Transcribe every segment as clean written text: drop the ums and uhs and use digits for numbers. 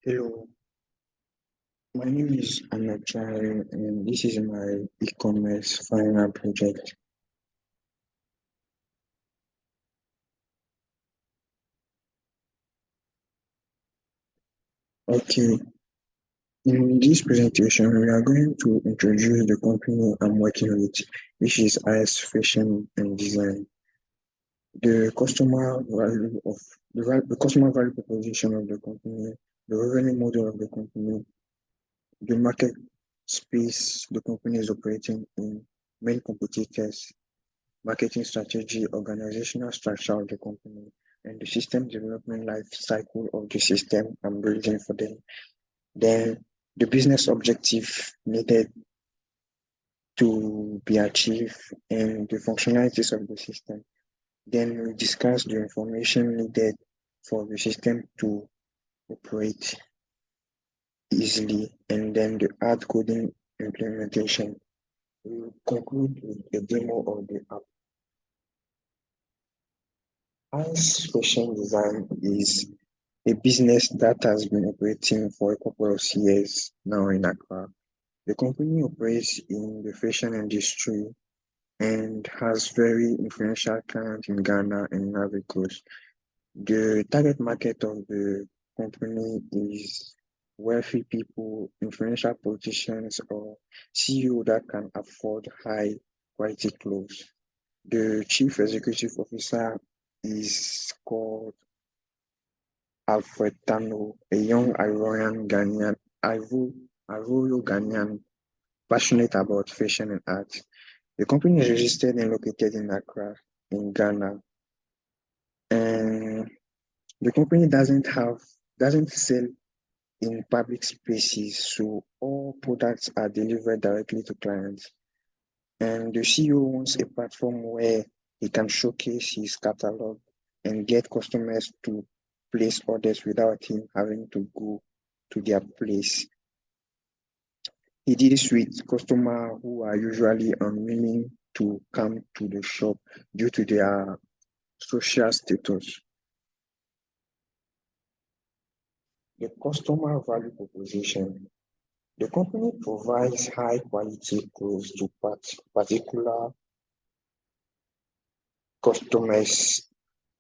Hello, my name is Anachai and this is my e-commerce final project. Okay, in this presentation we are going to introduce the company I'm working with, which is IS Fashion and Design. The customer value of the customer value proposition of the company, the revenue model of the company, the market space the company is operating in, main competitors, marketing strategy, organizational structure of the company, and the system development life cycle of the system I'm building for them. Then the business objective needed to be achieved and the functionalities of the system. Then we discuss the information needed for the system to operate easily, and then the hard coding implementation. We will conclude with a demo of the app. As fashion design is a business that has been operating for a couple of years now in Accra. The company operates in the fashion industry and has very influential clients in Ghana and Ivory Coast. The target market of the company is wealthy people, influential politicians, or CEO that can afford high quality clothes. The chief executive officer is called Alfred Tano, a young Ivorian Ghanaian passionate about fashion and art. The company is registered and located in Accra, in Ghana. And the company doesn't sell in public spaces, so all products are delivered directly to clients. And the CEO wants a platform where he can showcase his catalog and get customers to place orders without him having to go to their place. He deals with customers who are usually unwilling to come to the shop due to their social status. The customer value proposition. The company provides high quality clothes to particular customers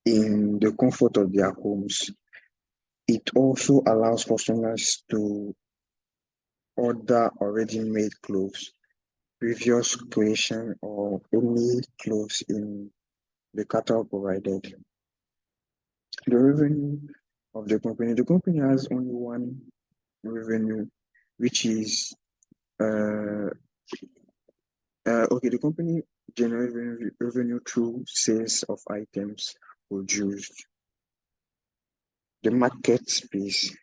in the comfort of their homes. It also allows customers to order already made clothes, previous creation, or any clothes in the catalog provided. The revenue of the company has only one revenue, which is uh, the company generates revenue through sales of items produced. The market space.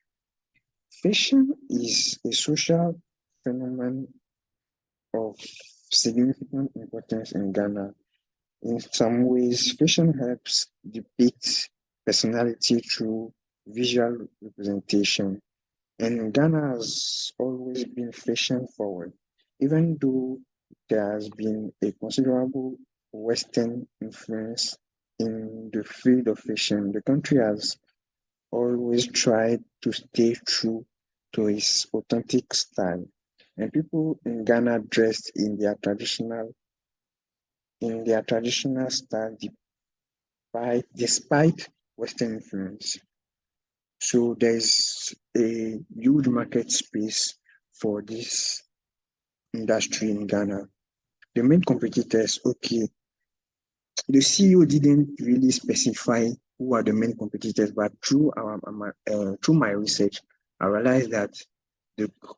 Fashion is a social phenomenon of significant importance in Ghana. In some ways, fashion helps depict personality through visual representation. And Ghana has always been fashion forward, even though there has been a considerable Western influence in the field of fashion. The country has always tried to stay true to its authentic style. And people in Ghana dressed in their traditional style despite Western influence. So there's a huge market space for this industry in Ghana. The main competitors, okay, the CEO didn't really specify who are the main competitors, but through my research, I realized that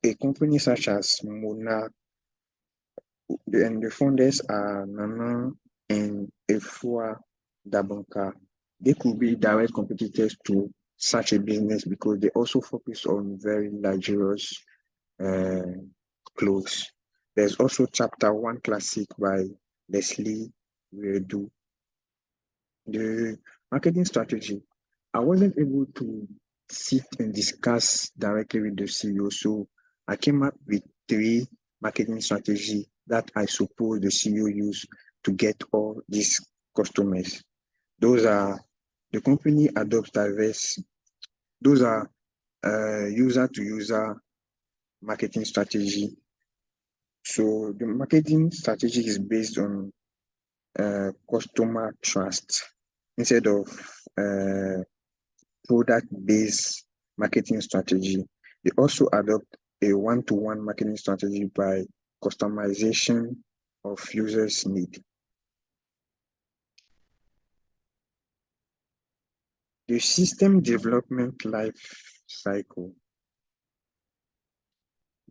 a company such as Mona and the founders are Nana and Efua Dabonka. They could be direct competitors to such a business because they also focus on very luxurious uh, clothes. There's also Chapter One Classic by Leslie Redu. The marketing strategy. I wasn't able to sit and discuss directly with the CEO, so I came up with three marketing strategy that I suppose the CEO use to get all these customers. Those are the company adopts diverse. Those are user to user marketing strategy. So the marketing strategy is based on customer trust instead of product-based marketing strategy. They also adopt a one-to-one marketing strategy by customization of users' need. The system development life cycle.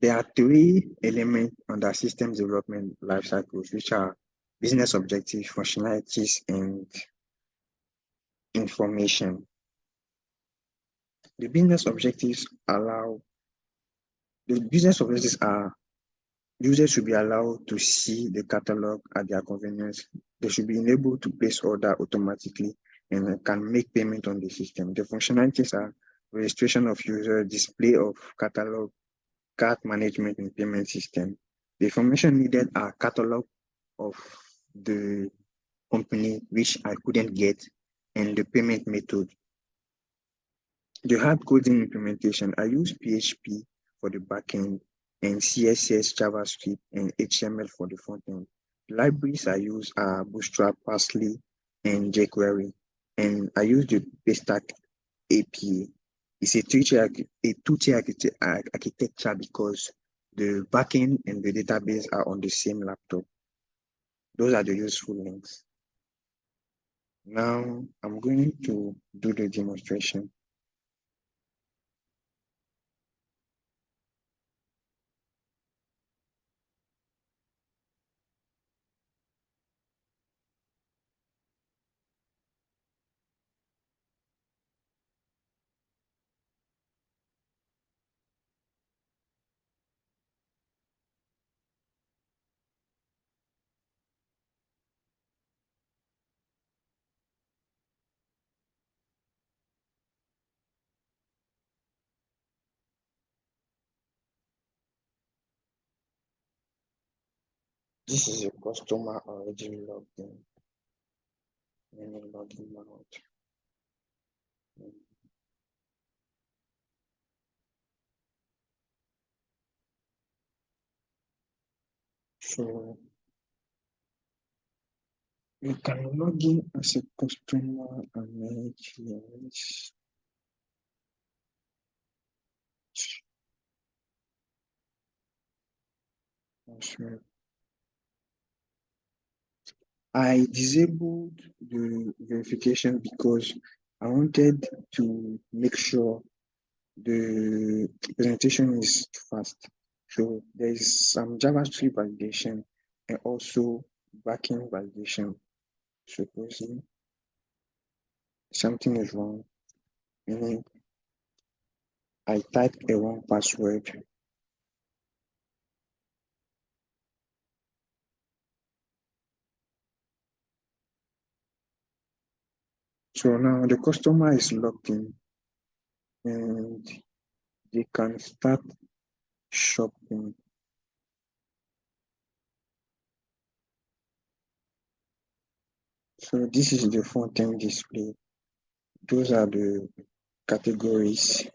There are three elements under system development life cycles, which are business objectives, functionalities, and information. The business objectives allow the business objectives are users should be allowed to see the catalog at their convenience. They should be enabled to place order automatically and can make payment on the system. The functionalities are registration of user, display of catalog, cart management and payment system. The information needed are catalog of the company, which I couldn't get, and the payment method. The hard coding implementation, I use PHP for the backend and CSS, JavaScript, and HTML for the frontend. The libraries I use are Bootstrap, Parsley, and jQuery. And I use the Paystack API. It's a two-tier architecture because the backend and the database are on the same laptop. Those are the useful links. Now I'm going to do the demonstration. This is a customer already logged in. Let me log him out. So you can log in as a customer and manage your password. I disabled the verification because I wanted to make sure the presentation is fast. So there is some JavaScript validation and also backend validation. Supposing something is wrong, meaning I typed a wrong password. So now the customer is logged in and they can start shopping. So this is the front-end display. Those are the categories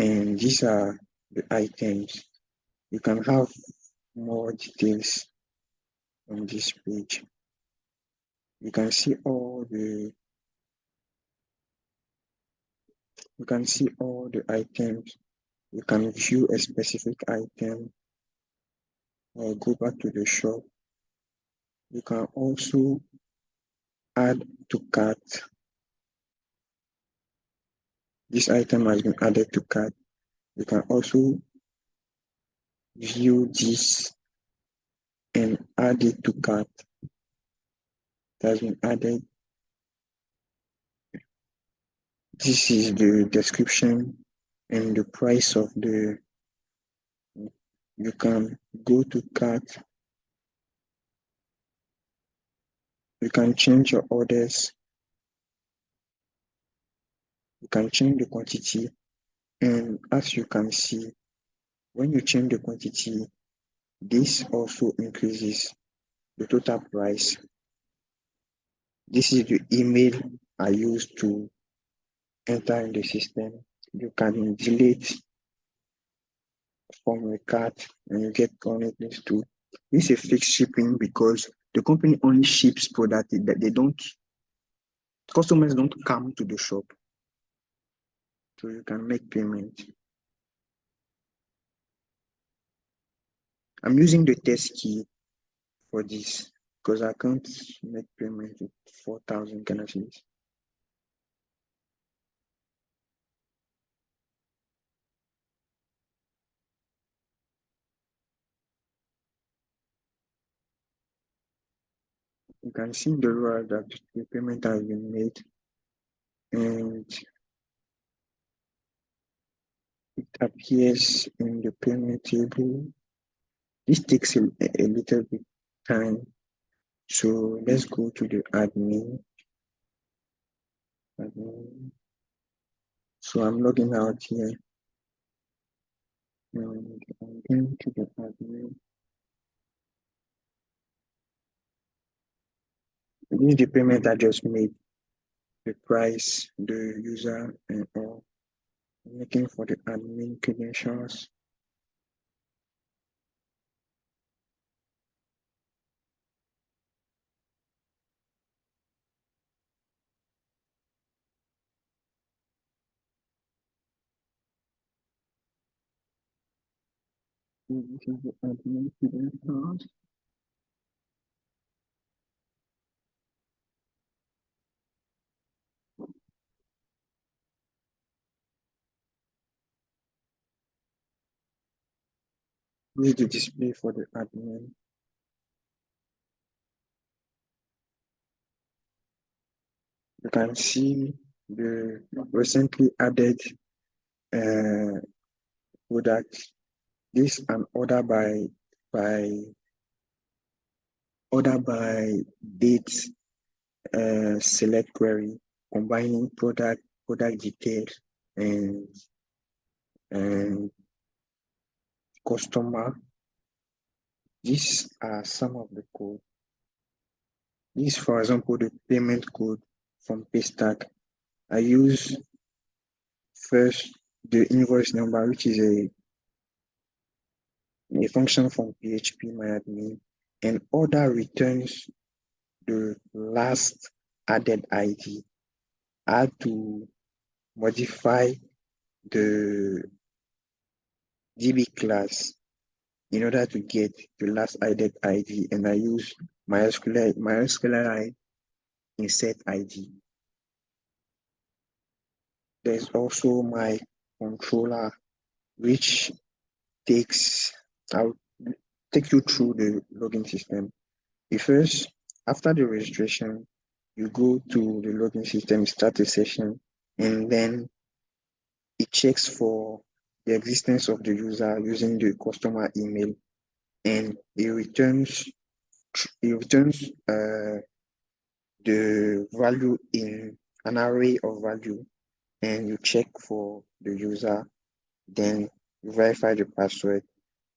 and these are the items. You can have more details on this page. You can see all the items. You can view a specific item or go back to the shop. You can also add to cart. This item has been added to cart. You can also view this and add it to cart. It has been added. This is the description and the price of the. You can go to cart. You can change your orders. You can change the quantity. And as you can see, when you change the quantity, this also increases the total price. This is the email I used to enter in the system. you can delete from a cart and you get connect this to. This is a fixed shipping because the company only ships product that they don't, customers don't come to the shop. So you can make payment. I'm using the test key for this because I can't make payment with 4,000 Ghana cedis. You can see the row that the payment has been made, and it appears in the payment table. This takes a little bit time. So let's go to the admin. So I'm logging out here and I'm going to the admin. This is the payment I just made, the price, the user, and all. I'm looking for the admin credentials. This is the admin credentials. This is the display for the admin. You can see the recently added product. This an by order by date select query, combining product details and and customer. These are some of the code. This, for example, the payment code from Paystack. I use first the invoice number, which is a function from phpMyAdmin, and order returns the last added ID. I had to modify the DB class in order to get the last added ID, and I use MySQLi insert ID. There's also my controller, which takes, I'll take you through the login system. First, after the registration, you go to the login system, start a session, and then it checks for the existence of the user using the customer email, and it returns the value in an array of value, and you check for the user, then you verify the password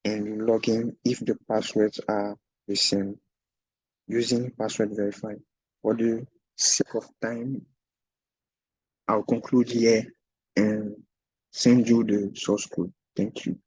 and you log in if the passwords are the same using password verify. For the sake of time, I'll conclude here and send you the source code. Thank you.